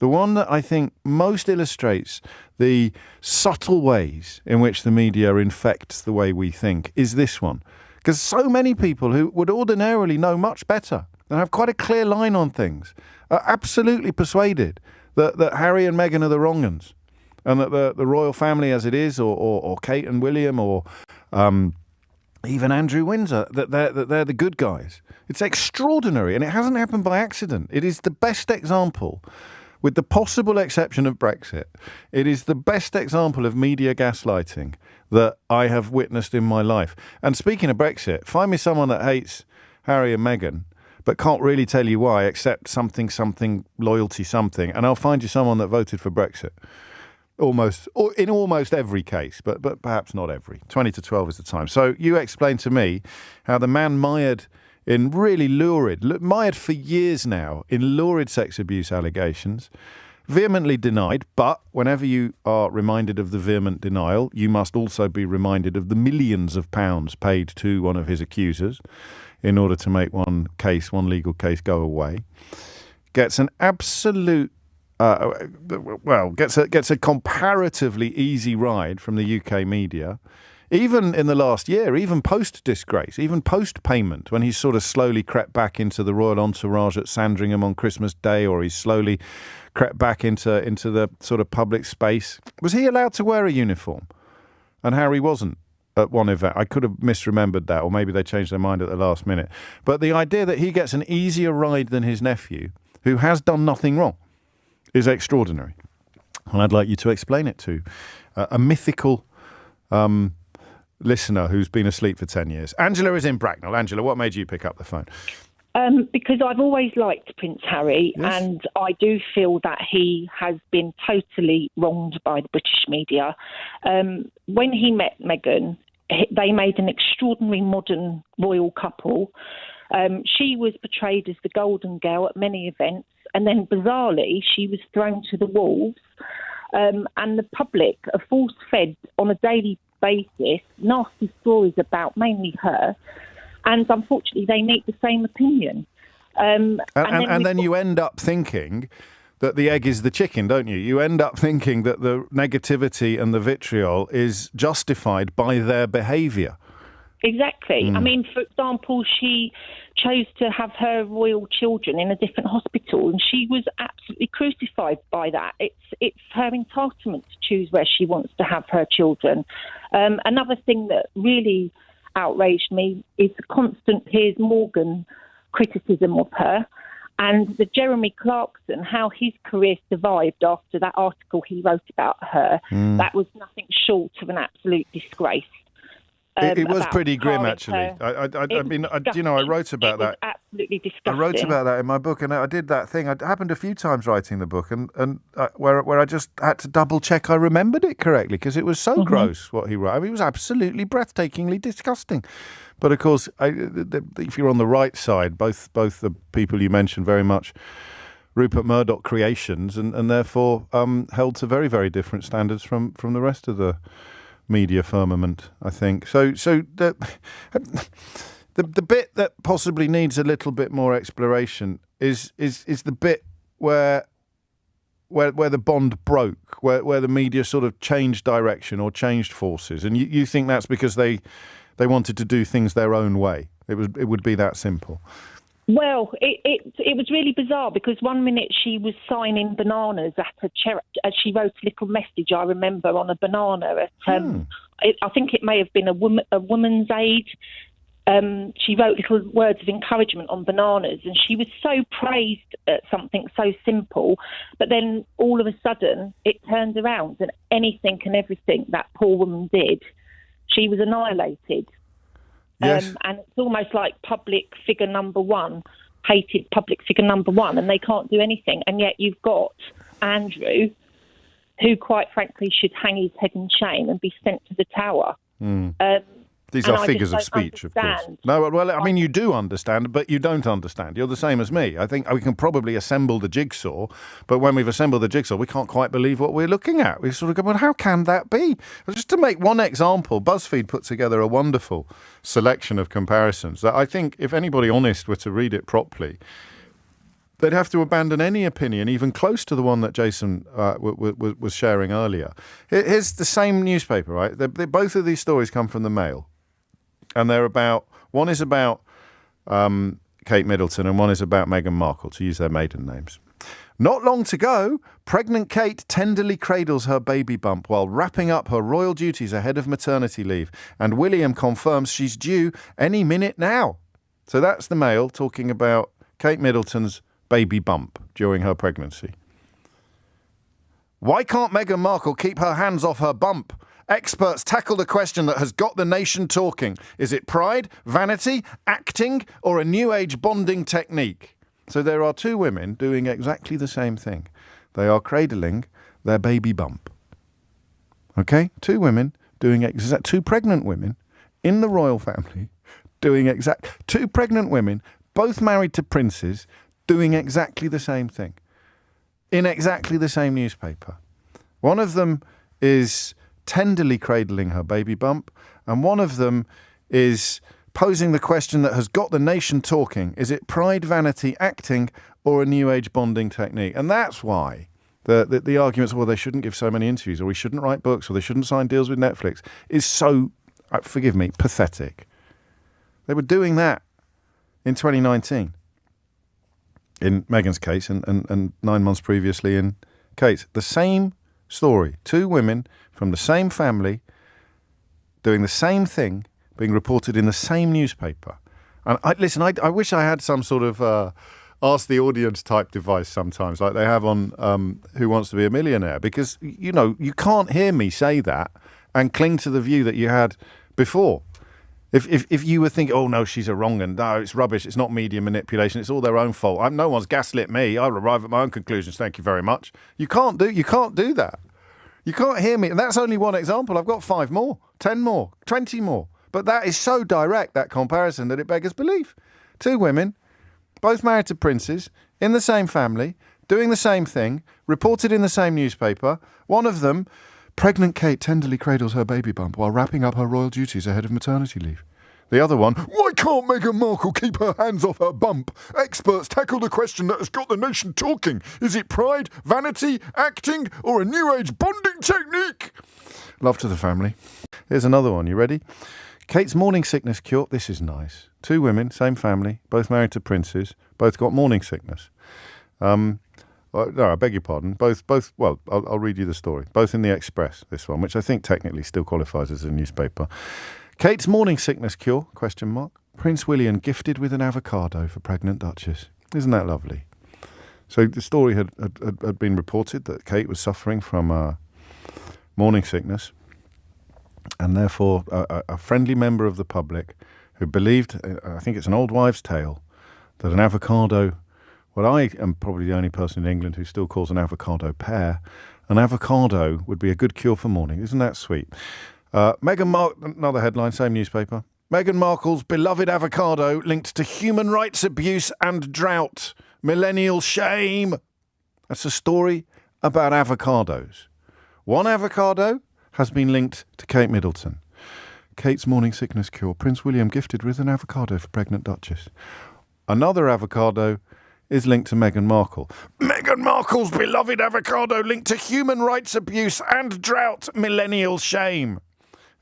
the one that I think most illustrates the subtle ways in which the media infects the way we think, is this one. Because so many people who would ordinarily know much better and have quite a clear line on things are absolutely persuaded that Harry and Meghan are the wrong uns, and that the royal family as it is, or Kate and William, or even Andrew Windsor, that they're the good guys. It's extraordinary, and it hasn't happened by accident. It is the best example, with the possible exception of Brexit, it is the best example of media gaslighting that I have witnessed in my life. And speaking of Brexit, find me someone that hates Harry and Meghan, but can't really tell you why, except something, loyalty, something, and I'll find you someone that voted for Brexit. In almost every case, but perhaps not every. 20 to 12 is the time. So you explain to me how the man mired in really mired for years now in lurid sex abuse allegations, vehemently denied, but whenever you are reminded of the vehement denial, you must also be reminded of the millions of pounds paid to one of his accusers in order to make one legal case go away. Gets an absolute gets a comparatively easy ride from the UK media, even in the last year, even post-disgrace, even post-payment, when he's sort of slowly crept back into the royal entourage at Sandringham on Christmas Day, or he's slowly crept back into the sort of public space. Was he allowed to wear a uniform? And Harry wasn't at one event. I could have misremembered that, or maybe they changed their mind at the last minute. But the idea that he gets an easier ride than his nephew, who has done nothing wrong, is extraordinary. And I'd like you to explain it to a mythical listener who's been asleep for 10 years. Angela is in Bracknell. Angela, what made you pick up the phone? Because I've always liked Prince Harry, yes. And I do feel that he has been totally wronged by the British media. When he met Meghan, they made an extraordinary modern royal couple. She was portrayed as the golden girl at many events, and then bizarrely she was thrown to the wolves, and the public are force-fed on a daily basis nasty stories about mainly her, and unfortunately they meet the same opinion. And then you end up thinking that the egg is the chicken, don't you? You end up thinking that the negativity and the vitriol is justified by their behaviour. Exactly. I mean, for example, she chose to have her royal children in a different hospital, and she was absolutely crucified by that. It's her entitlement to choose where she wants to have her children. Another thing that really outraged me is the constant Piers Morgan criticism of her, and the Jeremy Clarkson, how his career survived after that article he wrote about her. That was nothing short of an absolute disgrace. It was pretty grim, actually. I wrote about that. Absolutely disgusting. I wrote about that in my book, and I did that thing. It happened a few times writing the book, and where I just had to double check I remembered it correctly, because it was so gross what he wrote. I mean, it was absolutely breathtakingly disgusting. But of course, if you're on the right side, both the people you mentioned very much Rupert Murdoch creations, and therefore held to very, very different standards from the rest of the media firmament, I think. So the bit that possibly needs a little bit more exploration is the bit where the bond broke, where the media sort of changed direction or changed forces, and you think that's because they wanted to do things their own way. It would be that simple. Well, it was really bizarre, because one minute she was signing bananas at a charity. She wrote a little message, I remember, on a banana at I think it may have been a Woman's Aid. She wrote little words of encouragement on bananas, and she was so praised at something so simple, but then all of a sudden it turned around, and anything and everything that poor woman did, she was annihilated. Yes. And it's almost like public figure number one, hated public figure number one, and they can't do anything. And yet you've got Andrew, who quite frankly should hang his head in shame and be sent to the tower. These are figures of speech, of course. No, well, I mean, you do understand, but you don't understand. You're the same as me. I think we can probably assemble the jigsaw, but when we've assembled the jigsaw, we can't quite believe what we're looking at. We sort of go, well, how can that be? Just to make one example, BuzzFeed put together a wonderful selection of comparisons that I think if anybody honest were to read it properly, they'd have to abandon any opinion, even close to the one that Jason was sharing earlier. Here's the same newspaper, right? Both of these stories come from the Mail, and one is about Kate Middleton and one is about Meghan Markle, to use their maiden names. Not long to go, pregnant Kate tenderly cradles her baby bump while wrapping up her royal duties ahead of maternity leave, and William confirms she's due any minute now. So that's the Mail talking about Kate Middleton's baby bump during her pregnancy. Why can't Meghan Markle keep her hands off her bump? Experts tackle the question that has got the nation talking. Is it pride, vanity, acting, or a new age bonding technique? So there are two women doing exactly the same thing. They are cradling their baby bump. Okay? Two pregnant women in the royal family two pregnant women, both married to princes, doing exactly the same thing. In exactly the same newspaper. One of them is tenderly cradling her baby bump, and one of them is posing the question that has got the nation talking. Is it pride, vanity, acting, or a new age bonding technique? And that's why the arguments, well, they shouldn't give so many interviews, or we shouldn't write books, or they shouldn't sign deals with Netflix, is so, forgive me, pathetic. They were doing that in 2019, in Meghan's case, and 9 months previously in Kate's. The same story. Two women from the same family doing the same thing, being reported in the same newspaper. And I wish I had some sort of ask the audience type device sometimes, like they have on Who Wants to Be a Millionaire, because, you can't hear me say that and cling to the view that you had before. If you were thinking, oh no, she's a wrong and no, it's rubbish, it's not media manipulation, it's all their own fault. No one's gaslit me. I'll arrive at my own conclusions. Thank you very much. You can't do that. You can't hear me. And that's only one example. I've got 5 more, 10 more, 20 more. But that is so direct, that comparison, that it beggars belief. Two women, both married to princes, in the same family, doing the same thing, reported in the same newspaper. One of them, pregnant Kate tenderly cradles her baby bump while wrapping up her royal duties ahead of maternity leave. The other one, why can't Meghan Markle keep her hands off her bump? Experts tackle the question that has got the nation talking. Is it pride, vanity, acting, or a new age bonding technique? Love to the family. Here's another one. You ready? Kate's morning sickness cure. This is nice. Two women, same family, both married to princes, both got morning sickness. No, I beg your pardon. Both. Well, I'll read you the story. Both in the Express, this one, which I think technically still qualifies as a newspaper. Kate's morning sickness cure, ? Prince William gifted with an avocado for pregnant Duchess. Isn't that lovely? So the story had been reported that Kate was suffering from morning sickness, and therefore a friendly member of the public who believed, I think it's an old wives' tale, that an avocado, well, I am probably the only person in England who still calls an avocado pear, an avocado would be a good cure for morning. Isn't that sweet? Meghan Markle, another headline, same newspaper. Meghan Markle's beloved avocado linked to human rights abuse and drought. Millennial shame. That's a story about avocados. One avocado has been linked to Kate Middleton. Kate's morning sickness cure. Prince William gifted with an avocado for pregnant Duchess. Another avocado is linked to Meghan Markle. Meghan Markle's beloved avocado linked to human rights abuse and drought. Millennial shame.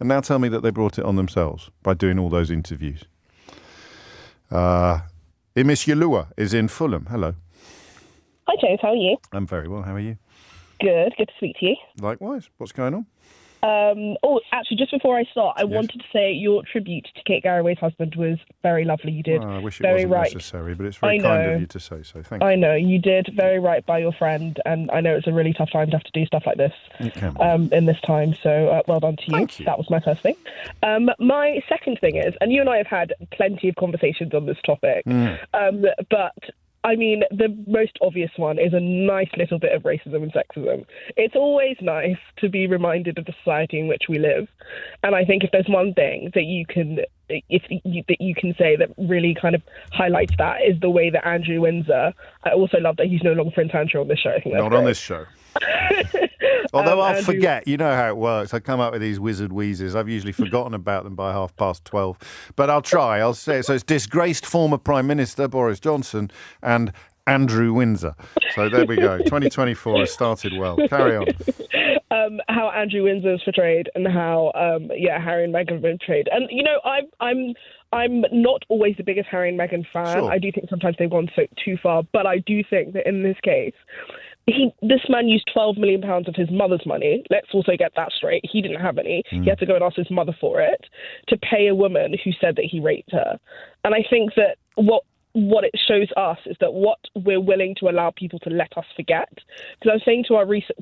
And now tell me that they brought it on themselves by doing all those interviews. Imis Yalua is in Fulham. Hello. Hi, James. How are you? I'm very well. How are you? Good. Good to speak to you. Likewise. What's going on? Actually, just before I start, I wanted to say your tribute to Kate Garraway's husband was very lovely. You did. I wish it very wasn't right. necessary, but it's very kind of you to say so. Thank you. I know. You did very right by your friend, and I know it's a really tough time to have to do stuff like this in this time, so well done to you. Thank you. That was my first thing. My second thing is, and you and I have had plenty of conversations on this topic, but I mean, the most obvious one is a nice little bit of racism and sexism. It's always nice to be reminded of the society in which we live. And I think if there's one thing that you can say that really kind of highlights that is the way that Andrew Windsor, I also love that he's no longer Prince Andrew on this show. I think that's Not great. on this show. Although I'll Andrew, forget, you know how it works. I come up with these wizard wheezes. I've usually forgotten about them by 12:30. But I'll try. I'll say it. So it's disgraced former Prime Minister Boris Johnson and Andrew Windsor. So there we go. 2024 has started well. Carry on. How Andrew Windsor is portrayed and how, Harry and Meghan have been portrayed. And, I'm not always the biggest Harry and Meghan fan. Sure. I do think sometimes they've gone too far. But I do think that in this case, this man used £12 million of his mother's money. Let's also get that straight. He didn't have any. He had to go and ask his mother for it to pay a woman who said that he raped her. And I think that what it shows us is that what we're willing to allow people to let us forget. Because I was saying to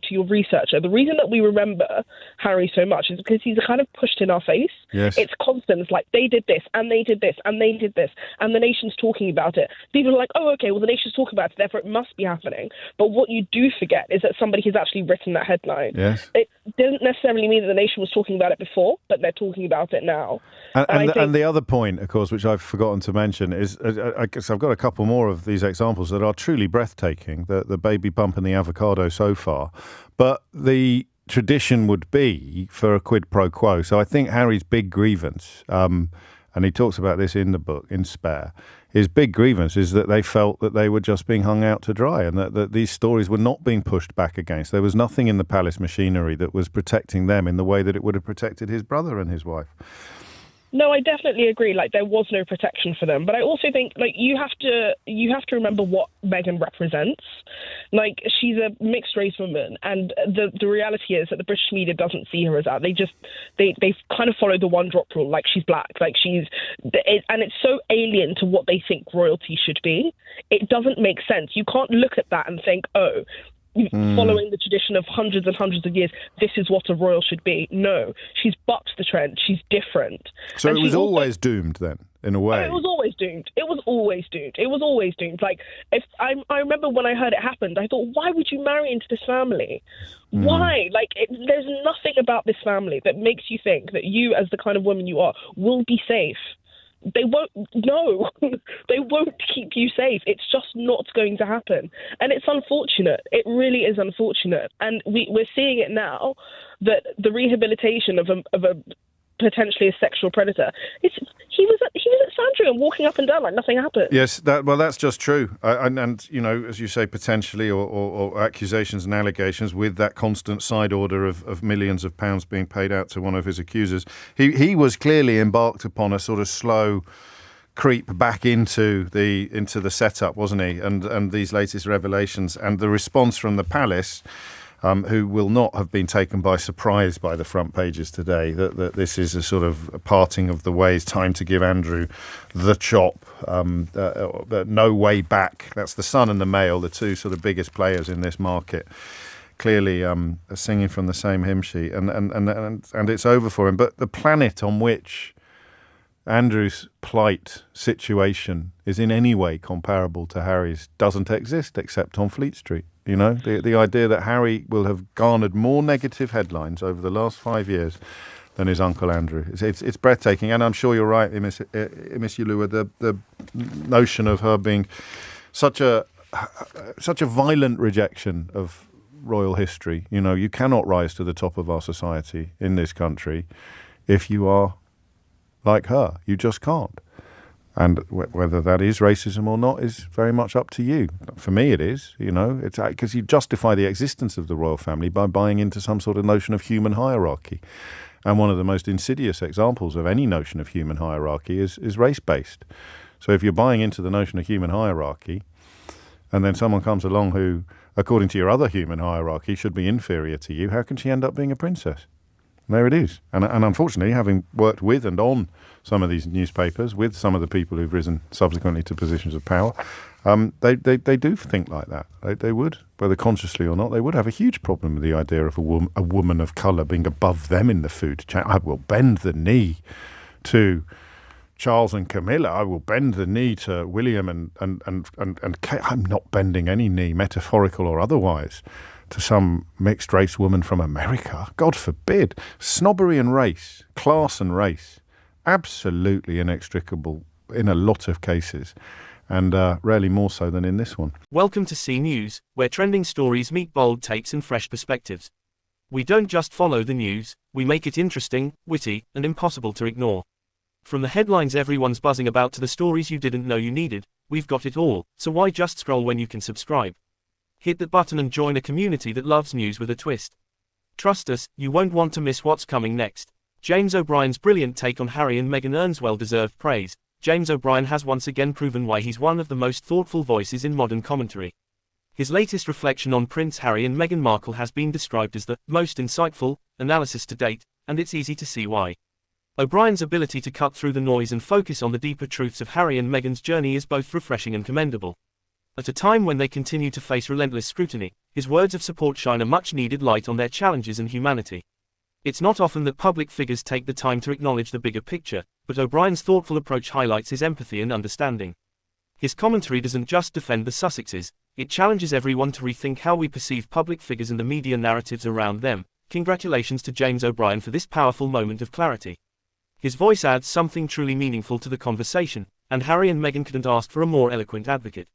your researcher, the reason that we remember Harry so much is because he's kind of pushed in our face. Yes. It's constant. It's like, they did this, and they did this, and they did this, and the nation's talking about it. People are like, oh, okay, well, the nation's talking about it, therefore it must be happening. But what you do forget is that somebody has actually written that headline. Yes. It doesn't necessarily mean that the nation was talking about it before, but they're talking about it now. And the other point, of course, which I've forgotten to mention is, I guess I've got a couple more of these examples that are truly breathtaking, the baby bump and the avocado so far. But the tradition would be for a quid pro quo. So I think Harry's big grievance, and he talks about this in the book, in Spare, his big grievance is that they felt that they were just being hung out to dry and that these stories were not being pushed back against. There was nothing in the palace machinery that was protecting them in the way that it would have protected his brother and his wife. No, I definitely agree. Like, there was no protection for them. But I also think, like, you have to remember what Meghan represents. Like, she's a mixed race woman, and the reality is that the British media doesn't see her as that. They kind of follow the one drop rule. Like, she's black. Like, and it's so alien to what they think royalty should be. It doesn't make sense. You can't look at that and think, oh, following the tradition of hundreds and hundreds of years, this is what a royal should be. No, she's bucked the trend. She's different. So it was always doomed then, in a way. It was always doomed. It was always doomed. It was always doomed. Like, I remember when I heard it happened, I thought, why would you marry into this family? Why? Like, there's nothing about this family that makes you think that you, as the kind of woman you are, will be safe. They won't. No, they won't keep you safe. It's just not going to happen, and it's unfortunate. It really is unfortunate, and we're seeing it now that the rehabilitation of a potentially a sexual predator. He was at Sandringham walking up and down like nothing happened. Yes, that's just true. And as you say, potentially or accusations and allegations with that constant side order of millions of pounds being paid out to one of his accusers. He was clearly embarked upon a sort of slow creep back into the setup, wasn't he? And these latest revelations and the response from the palace, who will not have been taken by surprise by the front pages today, that this is a sort of a parting of the ways, time to give Andrew the chop, no way back. That's the Sun and the Mail, the two sort of biggest players in this market, clearly singing from the same hymn sheet, and it's over for him. But the planet on which Andrew's plight situation is in any way comparable to Harry's doesn't exist except on Fleet Street. You know, the idea that Harry will have garnered more negative headlines over the last 5 years than his uncle Andrew. It's breathtaking, and I'm sure you're right, Miss Yulua, the notion of her being such a violent rejection of royal history. You know, you cannot rise to the top of our society in this country if you are like her. You just can't. And whether that is racism or not is very much up to you. For me, it is. You know, it's because you justify the existence of the royal family by buying into some sort of notion of human hierarchy. And one of the most insidious examples of any notion of human hierarchy is race-based. So if you're buying into the notion of human hierarchy, and then someone comes along who, according to your other human hierarchy, should be inferior to you, how can she end up being a princess? There it is. And unfortunately, having worked with and on some of these newspapers, with some of the people who've risen subsequently to positions of power, they do think like that. They would, whether consciously or not, they would have a huge problem with the idea of a woman of colour being above them in the food chain. I will bend the knee to Charles and Camilla. I will bend the knee to William and Kate. I'm not bending any knee, metaphorical or otherwise, to some mixed-race woman from America. God forbid. Snobbery and race, class and race, absolutely inextricable in a lot of cases, and rarely more so than in this one. Welcome to C News, where trending stories meet bold takes and fresh perspectives. We don't just follow the news, we make it interesting, witty, and impossible to ignore. From the headlines everyone's buzzing about to the stories you didn't know you needed, we've got it all, so why just scroll when you can subscribe? Hit that button and join a community that loves news with a twist. Trust us, you won't want to miss what's coming next. James O'Brien's brilliant take on Harry and Meghan earns well-deserved praise. James O'Brien has once again proven why he's one of the most thoughtful voices in modern commentary. His latest reflection on Prince Harry and Meghan Markle has been described as the most insightful analysis to date, and it's easy to see why. O'Brien's ability to cut through the noise and focus on the deeper truths of Harry and Meghan's journey is both refreshing and commendable. At a time when they continue to face relentless scrutiny, his words of support shine a much-needed light on their challenges and humanity. It's not often that public figures take the time to acknowledge the bigger picture, but O'Brien's thoughtful approach highlights his empathy and understanding. His commentary doesn't just defend the Sussexes, it challenges everyone to rethink how we perceive public figures and the media narratives around them. Congratulations to James O'Brien for this powerful moment of clarity. His voice adds something truly meaningful to the conversation, and Harry and Meghan couldn't ask for a more eloquent advocate.